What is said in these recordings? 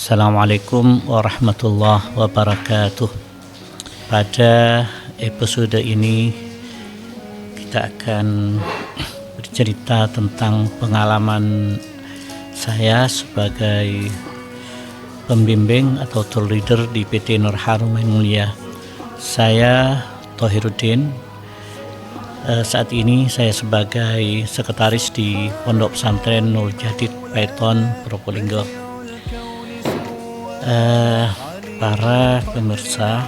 Assalamualaikum warahmatullahi wabarakatuh. Pada episode ini kita akan bercerita tentang pengalaman saya sebagai pembimbing atau tour leader di PT Nur Haramain Mulia. Saya Thohiruddin. Saat ini saya sebagai sekretaris di Pondok Pesantren Nur Jadid Paiton, Probolinggo. Para pemirsa,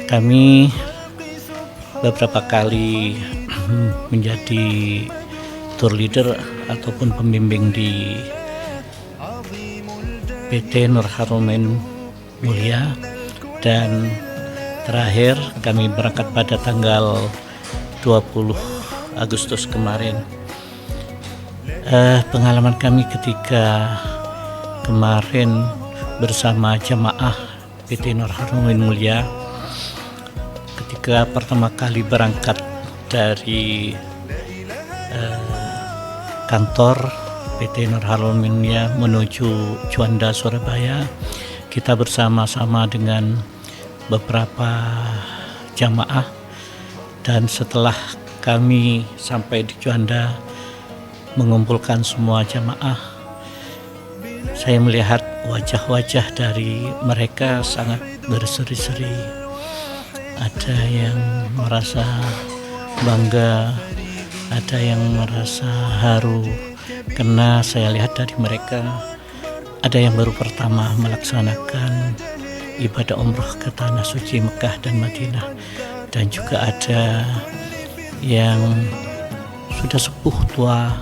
kami beberapa kali menjadi tour leader ataupun pembimbing di PT Nur Haramain Mulia, dan terakhir kami berangkat pada tanggal 20 Agustus kemarin. Pengalaman kami ketika kemarin bersama jamaah PT Nur Haramain Mulia, ketika pertama kali berangkat dari kantor PT Nur Haramain Mulia menuju Juanda, Surabaya, kita bersama-sama dengan beberapa jamaah, dan setelah kami sampai di Juanda mengumpulkan semua jamaah, saya melihat wajah-wajah dari mereka sangat berseri-seri. Ada yang merasa bangga, ada yang merasa haru, karena saya lihat dari mereka ada yang baru pertama melaksanakan ibadah umroh ke tanah suci Mekah dan Madinah, dan juga ada yang sudah sepuh tua,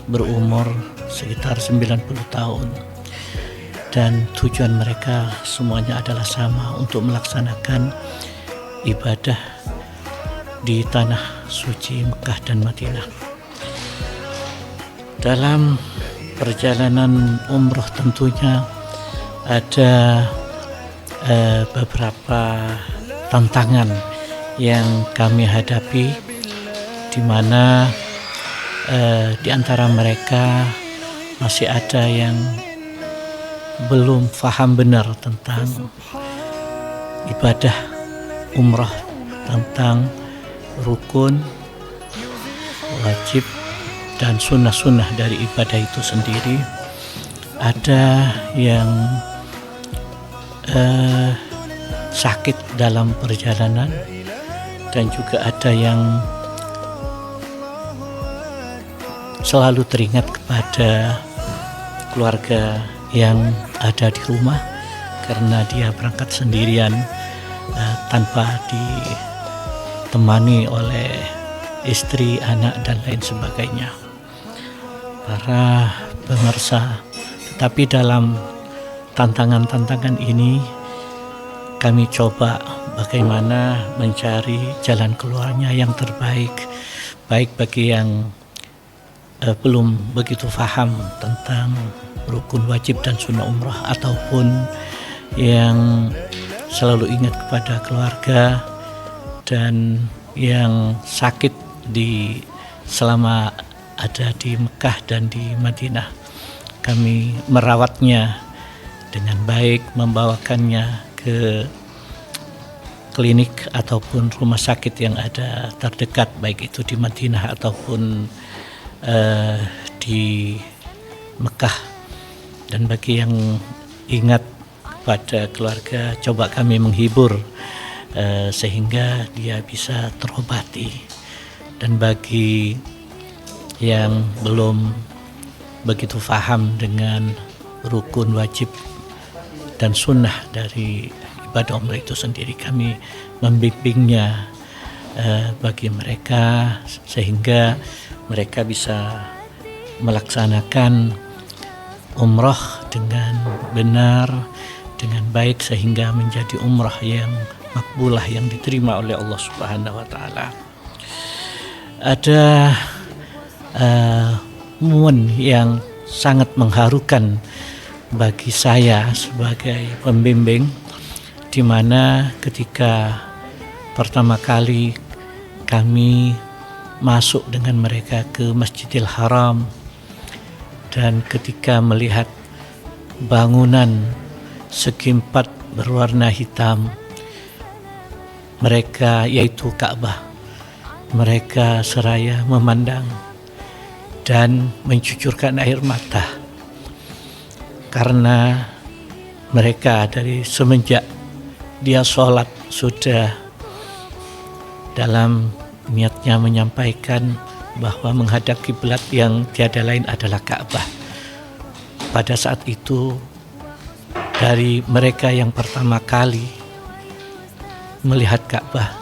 berumur sekitar 90 tahun. Dan tujuan mereka semuanya adalah sama, untuk melaksanakan ibadah di tanah suci Mekah dan Madinah. Dalam perjalanan umroh tentunya ada beberapa tantangan yang kami hadapi, di mana di antara mereka masih ada yang belum paham benar tentang ibadah umrah, tentang rukun, wajib, dan sunnah-sunnah dari ibadah itu sendiri. Ada yang sakit dalam perjalanan, dan juga ada yang selalu teringat kepada keluarga yang ada di rumah, karena dia berangkat sendirian tanpa ditemani oleh istri, anak, dan lain sebagainya. Para pemirsa, tetapi dalam tantangan-tantangan ini kami coba bagaimana mencari jalan keluarnya yang terbaik, baik bagi yang belum begitu paham tentang rukun, wajib, dan sunnah umrah, ataupun yang selalu ingat kepada keluarga, dan yang sakit selama ada di Mekah dan di Madinah. Kami merawatnya dengan baik, membawakannya ke klinik ataupun rumah sakit yang ada terdekat, baik itu di Madinah ataupun di Mekah. Dan bagi yang ingat pada keluarga, coba kami menghibur sehingga dia bisa terobati. Dan bagi yang belum begitu paham dengan rukun, wajib, dan sunnah dari ibadah umrah itu sendiri, kami membimbingnya bagi mereka sehingga mereka bisa melaksanakan umrah dengan benar, dengan baik, sehingga menjadi umrah yang makbulah, yang diterima oleh Allah Subhanahu wa Ta'ala. Ada momen yang sangat mengharukan bagi saya sebagai pembimbing, di mana ketika pertama kali kami masuk dengan mereka ke Masjidil Haram, dan ketika melihat bangunan segi empat berwarna hitam. Mereka, yaitu Ka'bah, mereka seraya memandang dan mencucurkan air mata karena mereka dari semenjak dia sholat sudah dalam niatnya menyampaikan bahwa menghadap kiblat yang tiada lain adalah Ka'bah. Pada saat itu dari mereka yang pertama kali melihat Ka'bah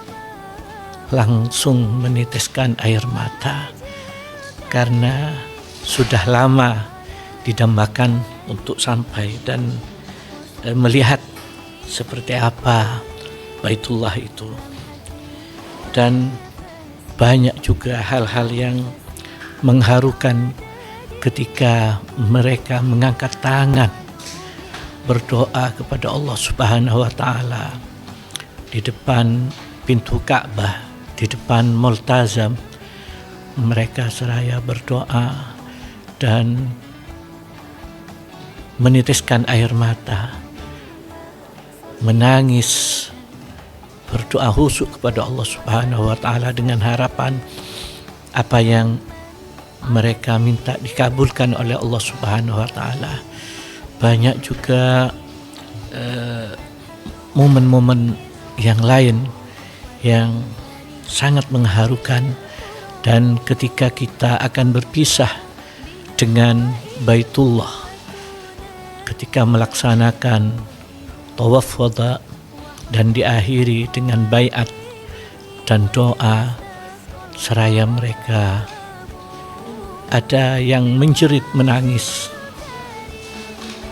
langsung meneteskan air mata karena sudah lama didambakan untuk sampai dan melihat seperti apa Baitullah itu. Dan banyak juga hal-hal yang mengharukan ketika mereka mengangkat tangan berdoa kepada Allah Subhanahu wa taala di depan pintu Ka'bah, di depan Multazam. Mereka seraya berdoa dan meneteskan air mata, menangis, berdoa khusyuk kepada Allah Subhanahu wa taala dengan harapan apa yang mereka minta dikabulkan oleh Allah Subhanahu wa taala. Banyak juga momen-momen yang lain yang sangat mengharukan, dan ketika kita akan berpisah dengan Baitullah, ketika melaksanakan tawaf wada dan diakhiri dengan baiat dan doa, seraya mereka ada yang menjerit menangis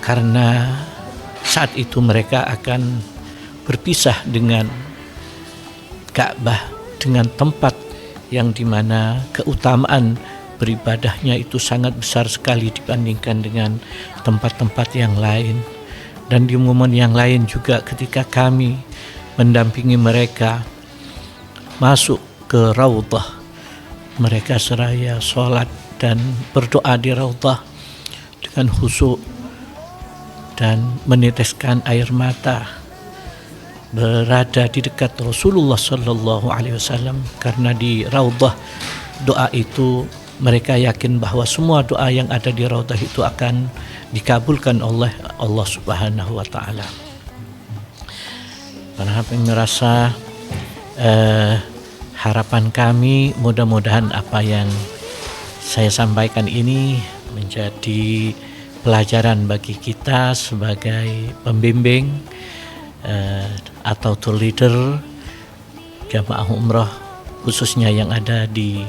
karena saat itu mereka akan berpisah dengan Ka'bah, dengan tempat yang dimana keutamaan beribadahnya itu sangat besar sekali dibandingkan dengan tempat-tempat yang lain. Dan di momen yang lain juga ketika kami mendampingi mereka masuk ke Raudhah, mereka seraya sholat dan berdoa di Raudhah dengan khusyuk dan meneteskan air mata, berada di dekat Rasulullah Sallallahu Alaihi Wasallam, karena di Raudhah doa itu mereka yakin bahwa semua doa yang ada di Raudhah itu akan dikabulkan oleh Allah Subhanahu wa taala. Para pemirsa, harapan kami mudah-mudahan apa yang saya sampaikan ini menjadi pelajaran bagi kita sebagai pembimbing atau tour leader jamaah umrah khususnya yang ada di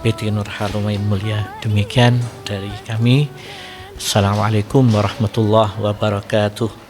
PT Nur Haramain Mulia. Demikian dari kami. Assalamualaikum warahmatullahi wabarakatuh.